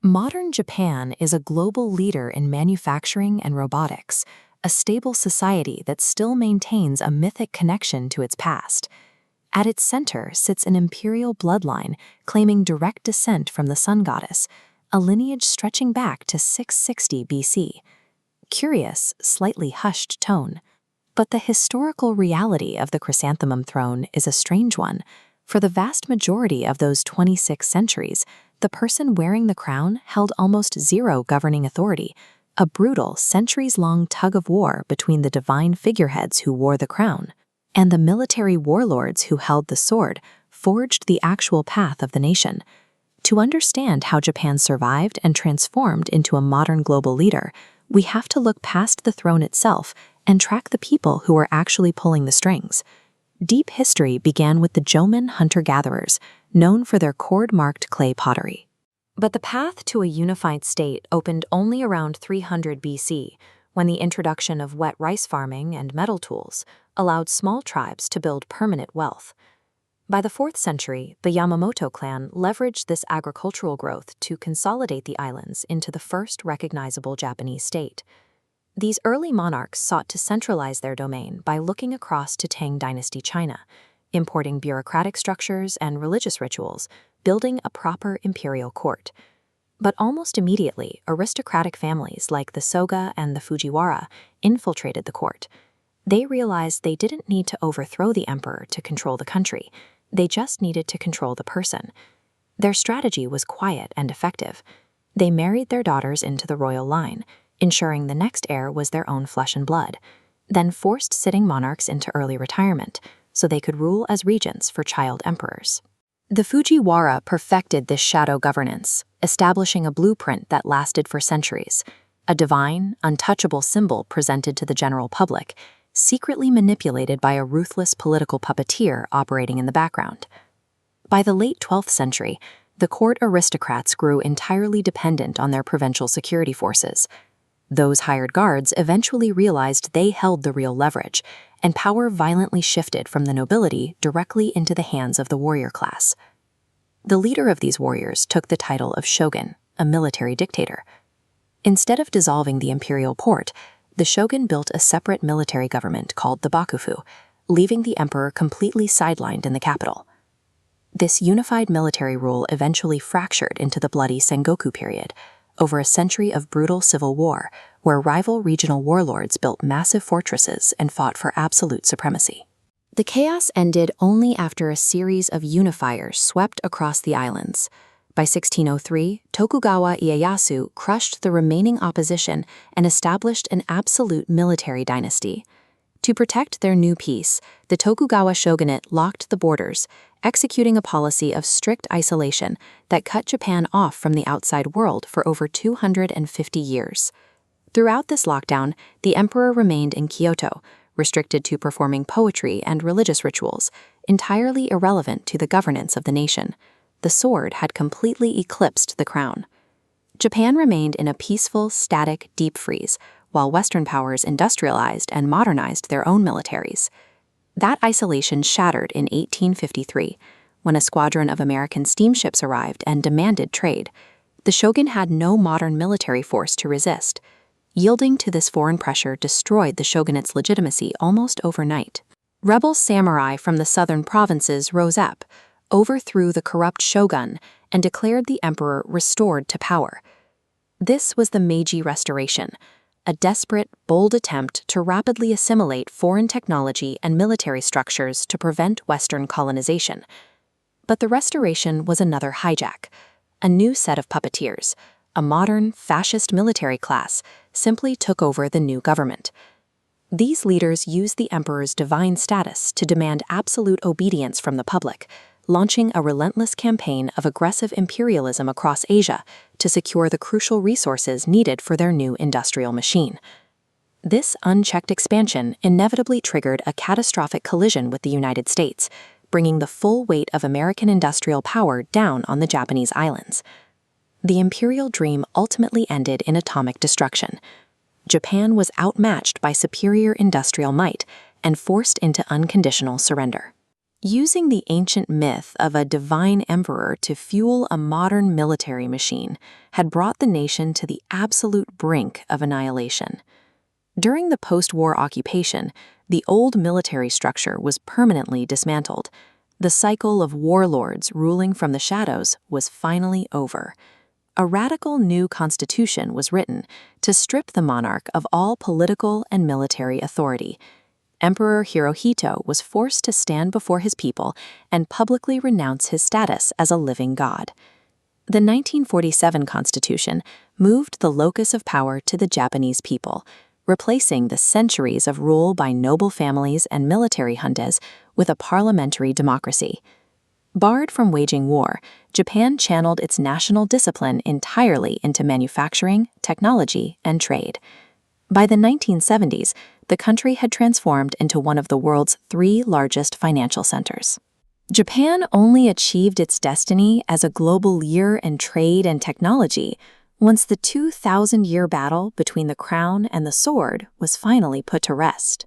Modern Japan is a global leader in manufacturing and robotics, a stable society that still maintains a mythic connection to its past. At its center sits an imperial bloodline claiming direct descent from the sun goddess, a lineage stretching back to 660 BC. Curious, slightly hushed tone. But the historical reality of the chrysanthemum throne is a strange one. For the vast majority of those 26 centuries, the person wearing the crown held almost zero governing authority, a brutal, centuries-long tug-of-war between the divine figureheads who wore the crown and the military warlords who held the sword, forged the actual path of the nation. To understand how Japan survived and transformed into a modern global leader, we have to look past the throne itself and track the people who were actually pulling the strings. Deep history began with the Jomon hunter-gatherers, known for their cord-marked clay pottery. But the path to a unified state opened only around 300 BC, when the introduction of wet rice farming and metal tools allowed small tribes to build permanent wealth. By the 4th century, the Yamamoto clan leveraged this agricultural growth to consolidate the islands into the first recognizable Japanese state. These early monarchs sought to centralize their domain by looking across to Tang Dynasty China, importing bureaucratic structures and religious rituals, building a proper imperial court. But almost immediately, aristocratic families like the Soga and the Fujiwara infiltrated the court. They realized they didn't need to overthrow the emperor to control the country. They just needed to control the person. Their strategy was quiet and effective. They married their daughters into the royal line, ensuring the next heir was their own flesh and blood, then forced sitting monarchs into early retirement so they could rule as regents for child emperors. The Fujiwara perfected this shadow governance, establishing a blueprint that lasted for centuries, a divine, untouchable symbol presented to the general public, secretly manipulated by a ruthless political puppeteer operating in the background. By the late 12th century, the court aristocrats grew entirely dependent on their provincial security forces. Those hired guards eventually realized they held the real leverage, and power violently shifted from the nobility directly into the hands of the warrior class. The leader of these warriors took the title of shogun, a military dictator. Instead of dissolving the imperial port, the shogun built a separate military government called the bakufu, leaving the emperor completely sidelined in the capital. This unified military rule eventually fractured into the bloody Sengoku period, over a century of brutal civil war, where rival regional warlords built massive fortresses and fought for absolute supremacy. The chaos ended only after a series of unifiers swept across the islands. By 1603, Tokugawa Ieyasu crushed the remaining opposition and established an absolute military dynasty. To protect their new peace, the Tokugawa shogunate locked the borders, executing a policy of strict isolation that cut Japan off from the outside world for over 250 years. Throughout this lockdown, the emperor remained in Kyoto, restricted to performing poetry and religious rituals, entirely irrelevant to the governance of the nation. The sword had completely eclipsed the crown. Japan remained in a peaceful, static deep freeze, while Western powers industrialized and modernized their own militaries. That isolation shattered in 1853, when a squadron of American steamships arrived and demanded trade. The shogun had no modern military force to resist. Yielding to this foreign pressure destroyed the shogunate's legitimacy almost overnight. Rebel samurai from the southern provinces rose up, overthrew the corrupt shogun, and declared the emperor restored to power. This was the Meiji Restoration, a desperate, bold attempt to rapidly assimilate foreign technology and military structures to prevent Western colonization. But the Restoration was another hijack. A new set of puppeteers, a modern, fascist military class, simply took over the new government. These leaders used the emperor's divine status to demand absolute obedience from the public, launching a relentless campaign of aggressive imperialism across Asia to secure the crucial resources needed for their new industrial machine. This unchecked expansion inevitably triggered a catastrophic collision with the United States, bringing the full weight of American industrial power down on the Japanese islands. The imperial dream ultimately ended in atomic destruction. Japan was outmatched by superior industrial might and forced into unconditional surrender. Using the ancient myth of a divine emperor to fuel a modern military machine had brought the nation to the absolute brink of annihilation. During the post-war occupation, the old military structure was permanently dismantled. The cycle of warlords ruling from the shadows was finally over. A radical new constitution was written to strip the monarch of all political and military authority. Emperor Hirohito was forced to stand before his people and publicly renounce his status as a living god. The 1947 Constitution moved the locus of power to the Japanese people, replacing the centuries of rule by noble families and military juntas with a parliamentary democracy. Barred from waging war, Japan channeled its national discipline entirely into manufacturing, technology, and trade. By the 1970s, the country had transformed into one of the world's 3 largest financial centers. Japan only achieved its destiny as a global leader in trade and technology once the 2,000-year battle between the crown and the sword was finally put to rest.